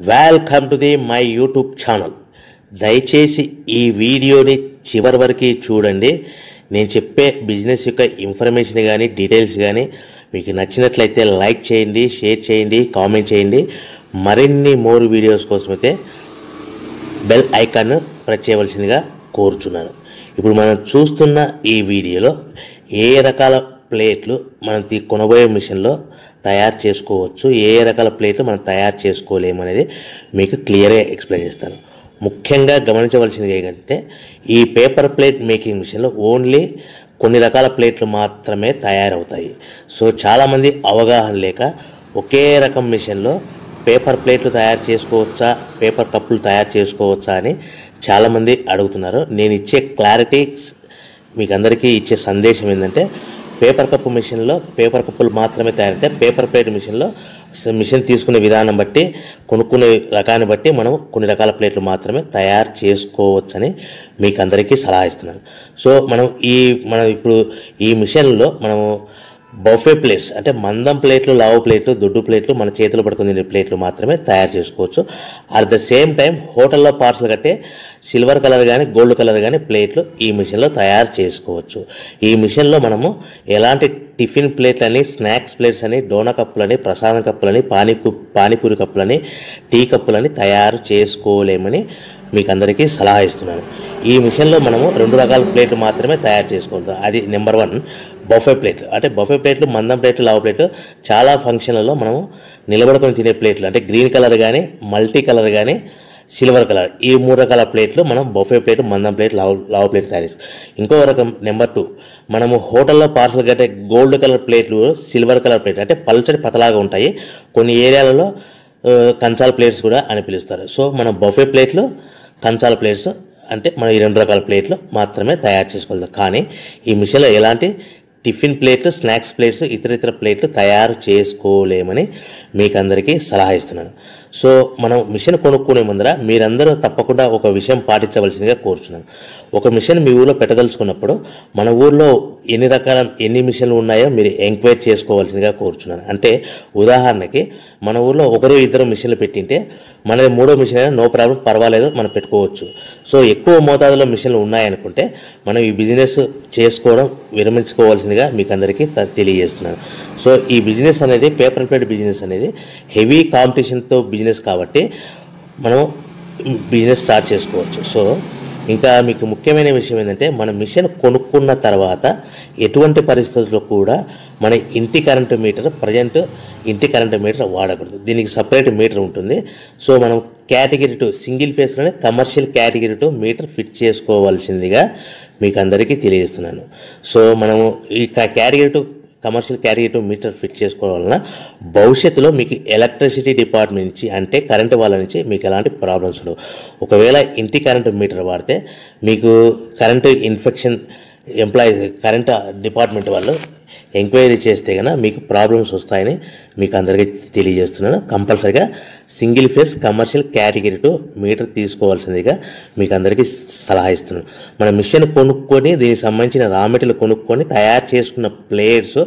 Welcome to the my YouTube channel. దయచేసి ఈ వీడియోని చివరి వరకు చూడండి. నేను చెప్పే బిజినెస్ యొక్క ఇన్ఫర్మేషన్ కానీ డీటెయిల్స్ కానీ మీకు నచ్చినట్లయితే లైక్ చేయండి, షేర్ చేయండి, కామెంట్ చేయండి. మరిన్ని మోర్ వీడియోస్ కోసమైతే బెల్ ఐకాన్ ప్రెస్ చేయవలసిందిగా కోరుచున్నాను. ఇప్పుడు మనం చూస్తున్న ఈ వీడియోలో ఏ రకాల ప్లేట్లు మనం కొనబోయే మిషన్లో తయారు చేసుకోవచ్చు, ఏ రకాల ప్లేట్లు మనం తయారు చేసుకోలేము అనేది మీకు క్లియర్గా ఎక్స్ప్లెయిన్ చేస్తాను. ముఖ్యంగా గమనించవలసింది ఏంటంటే ఈ పేపర్ ప్లేట్ మేకింగ్ మిషన్లో ఓన్లీ కొన్ని రకాల ప్లేట్లు మాత్రమే తయారవుతాయి. సో చాలామంది అవగాహన లేక ఒకే రకం మిషన్లో పేపర్ ప్లేట్లు తయారు చేసుకోవచ్చా, పేపర్ కప్పులు తయారు చేసుకోవచ్చా అని చాలామంది అడుగుతున్నారు. నేను ఇచ్చే క్లారిటీ మీకు అందరికీ ఇచ్చే సందేశం ఏంటంటే పేపర్ కప్పు మిషన్లో పేపర్ కప్పులు మాత్రమే తయారైతే, పేపర్ ప్లేట్ మిషన్లో మిషన్ తీసుకునే విధానం బట్టి, కొనుక్కునే రకాన్ని బట్టి మనం కొన్ని రకాల ప్లేట్లు మాత్రమే తయారు చేసుకోవచ్చని మీకు అందరికీ సలహా ఇస్తున్నాను. సో మనం ఇప్పుడు ఈ మిషన్లో మనము బఫే ప్లేట్స్ అంటే మందం ప్లేట్లు, లావు ప్లేట్లు, దొడ్డు ప్లేట్లు, మన చేతిలో పట్టుకుని తినే ప్లేట్లు మాత్రమే తయారు చేసుకోవచ్చు. అట్ ద సేమ్ టైం హోటల్లో పార్సల్ కట్టే సిల్వర్ కలర్ కానీ గోల్డ్ కలర్ కానీ ప్లేట్లు ఈ మిషన్లో తయారు చేసుకోవచ్చు. ఈ మిషన్లో మనము ఎలాంటి టిఫిన్ ప్లేట్లని, స్నాక్స్ ప్లేట్స్ అని, డోనా కప్పులని, ప్రసాదం కప్పులని, పానీపూరి కప్పులని, టీ కప్పులని తయారు చేసుకోలేమని మీకు అందరికీ సలహా ఇస్తున్నాను. ఈ మిషన్లో మనము 2 రకాల ప్లేట్లు మాత్రమే తయారు చేసుకోగలుగుతాం. అది నెంబర్ 1 బఫే ప్లేట్లు. అంటే బఫే ప్లేట్లు, మందం ప్లేట్లు, లావు ప్లేట్లు చాలా ఫంక్షన్లలో మనము నిలబడుకొని తినే ప్లేట్లు అంటే గ్రీన్ కలర్ కానీ, మల్టీ కలర్ కానీ, సిల్వర్ కలర్, ఈ 3 రకాల ప్లేట్లు మనం బఫే ప్లేట్, మందం ప్లేట్, లావు ప్లేట్ తయారు చేస్తాం. ఇంకో రకం నెంబర్ 2 మనము హోటల్లో పార్సల్ కట్టే గోల్డ్ కలర్ ప్లేట్లు, సిల్వర్ కలర్ ప్లేట్ అంటే పల్చడి పతలాగా ఉంటాయి. కొన్ని ఏరియాలలో కంచాల ప్లేట్స్ కూడా అని పిలుస్తారు. సో మనం బఫే ప్లేట్లు, కంచాల ప్లేట్స్ అంటే మనం ఈ 2 రకాల ప్లేట్లు మాత్రమే తయారు చేసుకోగలుగుతాం. కానీ ఈ మిషన్లో ఎలాంటి టిఫిన్ ప్లేట్లు, స్నాక్స్ ప్లేట్స్, ఇతర ప్లేట్లు తయారు చేసుకోలేమని మీకు అందరికీ సలహా ఇస్తున్నాను. సో మనం మిషన్ కొనుక్కునే ముందర మీరందరూ తప్పకుండా ఒక విషయం పాటించవలసిందిగా కోరుచున్నాను. ఒక మిషన్ మీ ఊళ్ళో పెట్టదలుచుకున్నప్పుడు మన ఊళ్ళో ఎన్ని మిషన్లు ఉన్నాయో మీరు ఎంక్వైరీ చేసుకోవాల్సిందిగా కోరుచున్నాను. అంటే ఉదాహరణకి మన ఊళ్ళో 1-2 మిషన్లు పెట్టింటే మనది 3వ మిషన్ అయినా నో ప్రాబ్లం, పర్వాలేదు, మనం పెట్టుకోవచ్చు. సో ఎక్కువ మోతాదులో మిషన్లు ఉన్నాయనుకుంటే మనం ఈ బిజినెస్ చేసుకోవడం విరమించుకోవాల్సిందిగా మీకు అందరికీ తెలియజేస్తున్నాను. సో ఈ బిజినెస్ అనేది, పేపర్ ప్లేట్ బిజినెస్ అనేది హెవీ కాంపిటీషన్తో బిజినెస్ కాబట్టి మనం బిజినెస్ స్టార్ట్ చేసుకోవచ్చు. సో ఇంకా మీకు ముఖ్యమైన విషయం ఏంటంటే మన మిషన్ కొనుక్కున్న తర్వాత ఎటువంటి పరిస్థితుల్లో కూడా మన ఇంటి కరెంటు మీటర్, ప్రజెంట్ ఇంటి కరెంటు మీటర్ వాడకూడదు. దీనికి సపరేట్ మీటర్ ఉంటుంది. సో మనం కేటగిరీ 2 సింగిల్ ఫేస్లోనే కమర్షియల్ కేటగిరీ 2 మీటర్ ఫిట్ చేసుకోవాల్సిందిగా మీకు అందరికీ తెలియజేస్తున్నాను. సో మనము ఈ category 2 commercial category 2 meter fit చేసుకోవడం వలన భవిష్యత్తులో మీకు ఎలక్ట్రిసిటీ డిపార్ట్మెంట్ నుంచి అంటే కరెంటు వాళ్ళ నుంచి మీకు ఎలాంటి ప్రాబ్లమ్స్ ఉండవు. ఒకవేళ ఇంటి కరెంటు మీటర్ వాడితే మీకు కరెంటు ఇన్ఫెక్షన్ కరెంటు డిపార్ట్మెంట్ వాళ్ళు ఎంక్వైరీ చేస్తే కనుక మీకు ప్రాబ్లమ్స్ వస్తాయని మీకు అందరికీ తెలియజేస్తున్నాను. కంపల్సరీగా single phase commercial category 2 meter తీసుకోవాల్సిందిగా మీకు అందరికీ సలహా ఇస్తున్నాను. మన మిషన్ కొనుక్కొని దీనికి సంబంధించిన రా మెటీరియల్ కొనుక్కొని తయారు చేసుకున్న ప్లేట్స్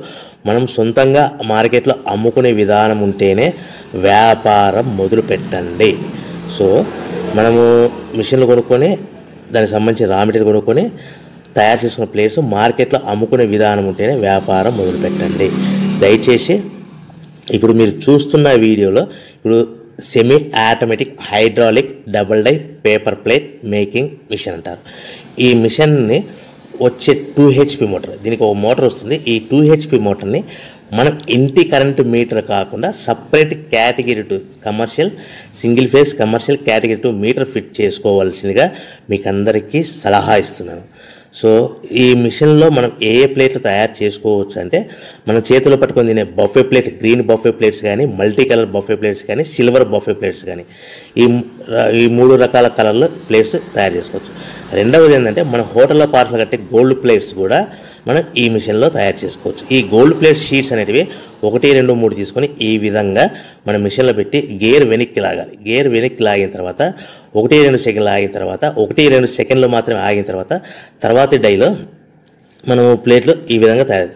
మనం సొంతంగా మార్కెట్లో అమ్ముకునే విధానం ఉంటేనే వ్యాపారం మొదలు పెట్టండి. సో మనము మిషన్లు కొనుక్కొని దానికి సంబంధించిన రా మెటీరియల్ కొనుక్కొని తయారు చేసుకున్న ప్లేట్స్ మార్కెట్లో అమ్ముకునే విధానం ఉంటేనే వ్యాపారం మొదలుపెట్టండి. దయచేసి ఇప్పుడు మీరు చూస్తున్న వీడియోలో ఇప్పుడు semi automatic hydraulic double die paper plate making machine అంటారు. ఈ మిషన్ని వచ్చే 2 HP మోటార్, దీనికి ఒక మోటార్ వస్తుంది. ఈ 2 HP మోటార్ని మనం ఇంటి కరెంటు మీటర్ కాకుండా separate category 2 commercial single phase commercial category 2 meter fit చేసుకోవాల్సిందిగా మీకు అందరికీ సలహా ఇస్తున్నాను. సో ఈ మిషన్లో మనం ఏ ప్లేట్లు తయారు చేసుకోవచ్చు అంటే మనం చేతిలో పట్టుకొని తినే buffet plate, green buffet plates కానీ, మల్టీ కలర్ బఫే ప్లేట్స్ కానీ, సిల్వర్ బఫే ప్లేట్స్ కానీ, ఈ 3 రకాల కలర్లో ప్లేట్స్ తయారు చేసుకోవచ్చు. రెండవది ఏంటంటే మన హోటల్లో పార్సల్ కట్టే గోల్డ్ ప్లేట్స్ కూడా మనం ఈ మిషన్లో తయారు చేసుకోవచ్చు. ఈ గోల్డ్ ప్లేట్ షీట్స్ అనేటివి 1, 2, 3 తీసుకొని ఈ విధంగా మన మిషన్లో పెట్టి గేర్ వెనక్కి లాగాలి. గేర్ వెనక్కి లాగిన తర్వాత 1-2 సెకండ్లు ఆగిన తర్వాత 1-2 సెకండ్లు మాత్రమే ఆగిన తర్వాత తర్వాతి డైలో మనము ప్లేట్లు ఈ విధంగా తయారు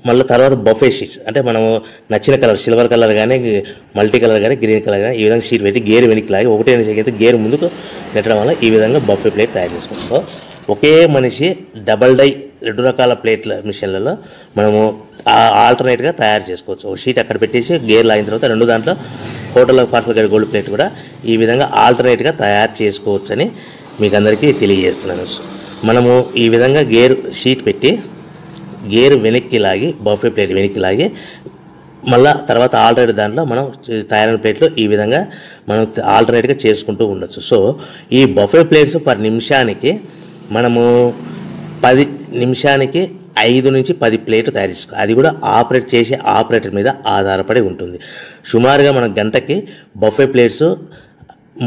మళ్ళీ తర్వాత బఫే షీట్స్ అంటే మనము నచ్చిన కలర్ సిల్వర్ కలర్ కానీ మల్టీ కలర్ కానీ గ్రీన్ కలర్ కానీ ఈ విధంగా షీట్ పెట్టి గేర్ వెనక్కి లాగి 1 సెకండ్ గేర్ ముందుకు నెట్టడం వల్ల ఈ విధంగా బఫే ప్లేట్ తయారు చేసుకోవచ్చు. సో ఒకే మనిషి డబల్ డై 2 రకాల ప్లేట్ల మిషన్లలో మనము ఆల్టర్నేట్గా తయారు చేసుకోవచ్చు. ఒక షీట్ అక్కడ పెట్టేసి గేర్ లాగిన తర్వాత 2 దాంట్లో హోటల్ పార్సల్ గడి గోల్డ్ ప్లేట్ కూడా ఈ విధంగా ఆల్టర్నేట్గా తయారు చేసుకోవచ్చు అని మీకు అందరికీ తెలియజేస్తున్నాను. మనము ఈ విధంగా గేర్ షీట్ పెట్టి గేర్ వెనక్కి లాగి బఫే ప్లేట్ వెనక్కి లాగి మళ్ళీ తర్వాత ఆల్టర్నేట్ దాంట్లో మనం తయారైన ప్లేట్లు ఈ విధంగా మనం ఆల్టర్నేట్గా చేసుకుంటూ ఉండొచ్చు. సో ఈ బఫే ప్లేట్స్ పర్ నిమిషానికి మనము 10 నిమిషానికి 5 నుంచి 10 ప్లేట్లు తయారు చేసుకోవాలి. అది కూడా ఆపరేట్ చేసే ఆపరేటర్ మీద ఆధారపడి ఉంటుంది. సుమారుగా మన గంటకి బఫే ప్లేట్స్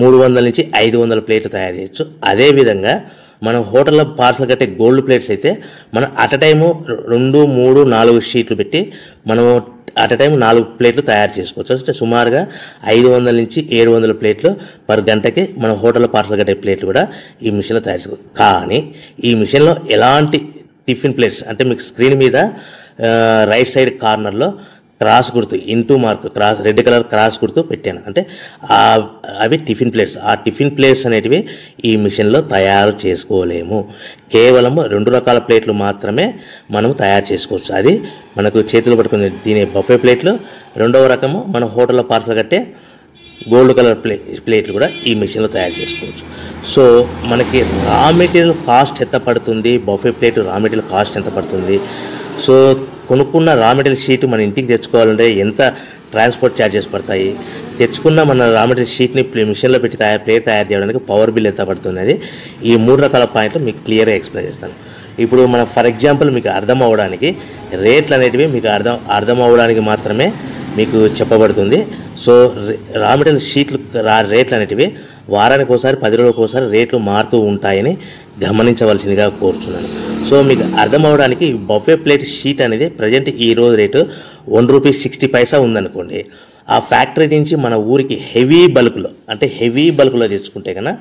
300 నుంచి 500 ప్లేట్లు తయారు చేయొచ్చు. అదేవిధంగా మనం హోటల్లో పార్సల్ కట్టే గోల్డ్ ప్లేట్స్ అయితే మనం అట్ టైము 2, 3, 4 షీట్లు పెట్టి మనము అట్ టైం 4 ప్లేట్లు తయారు చేసుకోవచ్చు. అంటే సుమారుగా 500 నుంచి 700 ప్లేట్లు పర్ గంటకి మనం హోటల్లో పార్సల్ కట్టే ప్లేట్లు కూడా ఈ మిషన్లో తయారు చేసుకోవచ్చు. కానీ ఈ మిషన్లో ఎలాంటి టిఫిన్ ప్లేట్స్ అంటే మీకు స్క్రీన్ మీద రైట్ సైడ్ కార్నర్లో క్రాస్ గుర్తు into mark cross red colour cross గుర్తు పెట్టాను. అంటే అవి టిఫిన్ ప్లేట్స్. ఆ టిఫిన్ ప్లేట్స్ అనేటివి ఈ మిషన్లో తయారు చేసుకోలేము. కేవలం 2 రకాల ప్లేట్లు మాత్రమే మనం తయారు చేసుకోవచ్చు. అది మనకు చేతులు పట్టుకుని తినే బఫే ప్లేట్లు, 2వ రకము మన హోటల్లో పార్సల్ కట్టే గోల్డ్ కలర్ ప్లేట్లు కూడా ఈ మిషన్లో తయారు చేసుకోవచ్చు. సో మనకి రా మెటీరియల్ కాస్ట్ ఎంత పడుతుంది, buffet plate raw material cost ఎంత పడుతుంది, సో కొనుక్కున్న రా మెటీరియల్ షీట్ మన ఇంటికి తెచ్చుకోవాలంటే ఎంత ట్రాన్స్పోర్ట్ ఛార్జెస్ పడతాయి, తెచ్చుకున్న మన రా మెటీరియల్ షీట్ని మిషన్లో పెట్టి ప్లేట్ తయారు చేయడానికి పవర్ బిల్ ఎంత పడుతుంది అనేది ఈ 3 రకాల పాయింట్లు మీకు క్లియర్గా ఎక్స్ప్లెయిన్ చేస్తాను. ఇప్పుడు మన ఫర్ ఎగ్జాంపుల్ మీకు అర్థం అవ్వడానికి రేట్లు అనేటివి మీకు అర్థం అవ్వడానికి మాత్రమే మీకు చెప్పబడుతుంది. సో రా మెటీరియల్ షీట్లు రేట్లు అనేటివి వారానికి ఒకసారి 10 రోజులకు ఒకసారి రేట్లు మారుతూ ఉంటాయని గమనించవలసిందిగా కోరుతున్నాను. సో మీకు అర్థం అవ్వడానికి బఫే ప్లేట్ షీట్ అనేది ప్రజెంట్ ఈరోజు రేటు ₹1.60 ఉందనుకోండి. ఆ ఫ్యాక్టరీ నుంచి మన ఊరికి హెవీ బల్క్లో తెచ్చుకుంటే కన్నా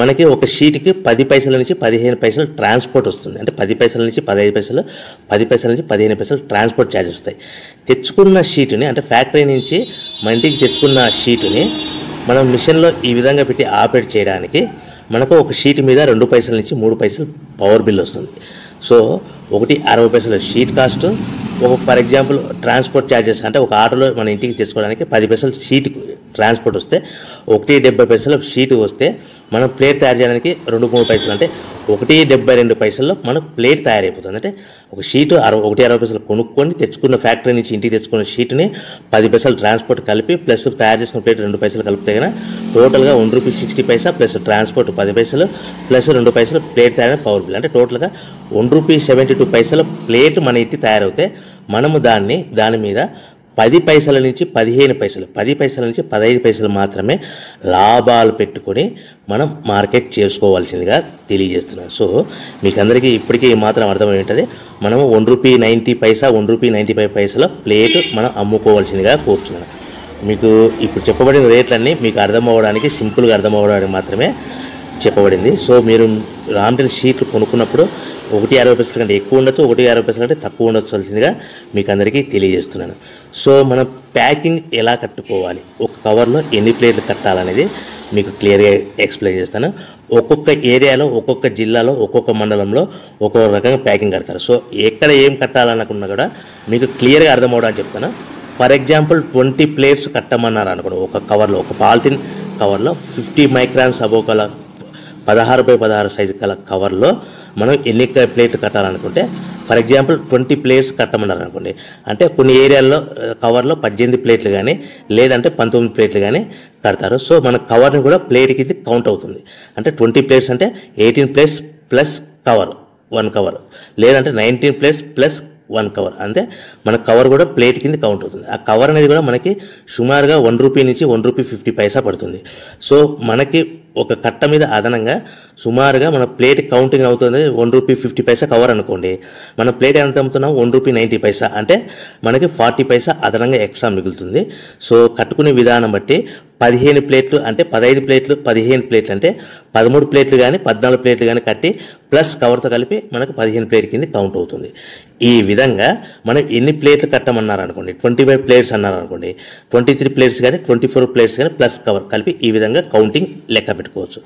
మనకి ఒక షీట్కి 10 పైసల నుంచి 15 పైసలు ట్రాన్స్పోర్ట్ వస్తుంది. అంటే 10 పైసల నుంచి 15 పైసలు, 10 పైసల నుంచి 15 పైసలు ట్రాన్స్పోర్ట్ ఛార్జెస్ వస్తాయి. తెచ్చుకున్న షీటుని అంటే ఫ్యాక్టరీ నుంచి మన ఇంటికి తెచ్చుకున్న షీటుని మనం మిషన్లో ఈ విధంగా పెట్టి ఆపరేట్ చేయడానికి మనకు ఒక షీట్ మీద 2 పైసల నుంచి 3 పైసలు పవర్ బిల్ వస్తుంది. సో ఒకటి 60 పైసల షీట్ కాస్ట్, ఒక ఫర్ ఎగ్జాంపుల్ ట్రాన్స్పోర్ట్ ఛార్జెస్ అంటే ఒక ఆటోలో మన ఇంటికి తెచ్చుకోవడానికి 10 పైసలు షీట్ ట్రాన్స్పోర్ట్ వస్తే, 1.70 పైసలు షీట్ వస్తే మనం ప్లేట్ తయారు చేయడానికి 2-3 పైసలు అంటే 1.72 పైసల్లో మన ప్లేట్ తయారైపోతుంది. అంటే ఒక షీటు 1.60 పైసలు కొనుక్కొని తెచ్చుకున్న ఫ్యాక్టరీ నుంచి ఇంటికి తెచ్చుకున్న షీట్ని 10 పైసలు ట్రాన్స్పోర్ట్ కలిపి ప్లస్ తయారు చేసుకున్న ప్లేట్ 2 పైసలు కలిపితే కన్నా టోటల్గా ₹1.60 ప్లస్ ట్రాన్స్పోర్ట్ 10 పైసలు ప్లస్ 2 పైసలు ప్లేట్ తయారైన పవర్ బిల్ అంటే టోటల్గా ₹1.72 ప్లేట్ మన ఇంటి తయారవుతే మనము దాని మీద 10 పైసల నుంచి 15 పైసలు, 10 పైసల నుంచి 15 పైసలు మాత్రమే లాభాలు పెట్టుకొని మనం మార్కెట్ చేసుకోవాల్సిందిగా తెలియజేస్తున్నాను. సో మీకు అందరికీ ఇప్పటికీ మాత్రం అర్థమవుతుంది. మనము ₹1.90 ₹1.95 ప్లేట్ మనం అమ్ముకోవాల్సిందిగా కోరుతున్నాను. మీకు ఇప్పుడు చెప్పబడిన రేట్లన్నీ మీకు అర్థం అవ్వడానికి సింపుల్గా అర్థం అవ్వడానికి మాత్రమే చెప్పబడింది. సో మీరు రా మెటీరియల్ షీట్లు కొనుక్కున్నప్పుడు 1.60 కంటే ఎక్కువ ఉండొచ్చు, 1.60 కంటే తక్కువ ఉండొచ్చువలసిందిగా మీకు అందరికీ తెలియజేస్తున్నాను. సో మనం ప్యాకింగ్ ఎలా కట్టుకోవాలి, ఒక కవర్లో ఎన్ని ప్లేట్లు కట్టాలనేది మీకు క్లియర్గా ఎక్స్ప్లెయిన్ చేస్తాను. ఒక్కొక్క ఏరియాలో, ఒక్కొక్క జిల్లాలో, ఒక్కొక్క మండలంలో ఒక్కొక్క రకంగా ప్యాకింగ్ కడతారు. సో ఎక్కడ ఏం కట్టాలనుకున్నా కూడా మీకు క్లియర్గా అర్థం అవ్వడానికి చెప్తాను. ఫర్ ఎగ్జాంపుల్ 20 ప్లేట్స్ కట్టమన్నారు అనుకోండి, ఒక కవర్లో, ఒక పాలిథిన్ కవర్లో 50 మైక్రాన్స్ అబోవ్ కల 16x16 సైజు కల కవర్లో మనం ఎన్ని ప్లేట్లు కట్టాలనుకుంటే ఫర్ ఎగ్జాంపుల్ 20 ప్లేట్స్ కట్టమన్నారు అనుకోండి, అంటే కొన్ని ఏరియాల్లో కవర్లో 18 ప్లేట్లు కానీ లేదంటే 19 ప్లేట్లు కానీ కడతారు. సో మన కవర్ని కూడా ప్లేట్ కింద కౌంట్ అవుతుంది. అంటే 20 ప్లేట్స్ అంటే 18 ప్లేట్స్ ప్లస్ కవర్ 1 కవర్, లేదంటే 19 ప్లేట్స్ ప్లస్ 1 కవర్, అంటే మన కవర్ కూడా ప్లేట్ కింద కౌంట్ అవుతుంది. ఆ కవర్ అనేది కూడా మనకి సుమారుగా ₹1 నుంచి ₹1.50 పడుతుంది. సో మనకి ఒక కట్ట మీద అదనంగా సుమారుగా మన ప్లేట్ కౌంటింగ్ అవుతుంది ₹1.50 కవర్ అనుకోండి, మన ప్లేట్ ఎంత అమ్ముతున్నాం ₹1.90 అంటే మనకి 40 పైసా అదనంగా ఎక్స్ట్రా మిగులుతుంది. సో కట్టుకునే విధానం బట్టి 15 ప్లేట్లు అంటే 15 ప్లేట్లు 15 ప్లేట్లు అంటే 13 ప్లేట్లు కానీ 14 ప్లేట్లు కానీ కట్టి ప్లస్ కవర్తో కలిపి మనకు 15 ప్లేట్ కింద కౌంట్ అవుతుంది. ఈ విధంగా మనం ఎన్ని ప్లేట్లు కట్టమన్నారు అనుకోండి, 25 ప్లేట్స్ అన్నారు అనుకోండి, 23 ప్లేట్స్ కానీ 24 ప్లేట్స్ కానీ ప్లస్ కవర్ కలిపి ఈ విధంగా కౌంటింగ్ లెక్క పెట్టుకోవచ్చు.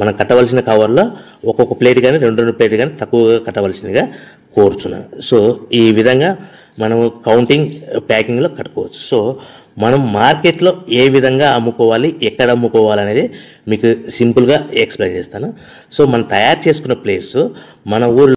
మనం కట్టవలసిన కవర్లో ఒక్కొక్క ప్లేట్ కానీ 2 ప్లేట్ కానీ తక్కువగా కట్టవలసిందిగా కోరుచున్నాను. సో ఈ విధంగా మనము కౌంటింగ్ ప్యాకింగ్లో కట్టుకోవచ్చు. సో మనం మార్కెట్లో ఏ విధంగా అమ్ముకోవాలి, ఎక్కడ అమ్ముకోవాలి అనేది మీకు సింపుల్గా ఎక్స్ప్లెయిన్ చేస్తాను. సో మనం తయారు చేసుకున్న ప్లేట్స్ మన ఊరు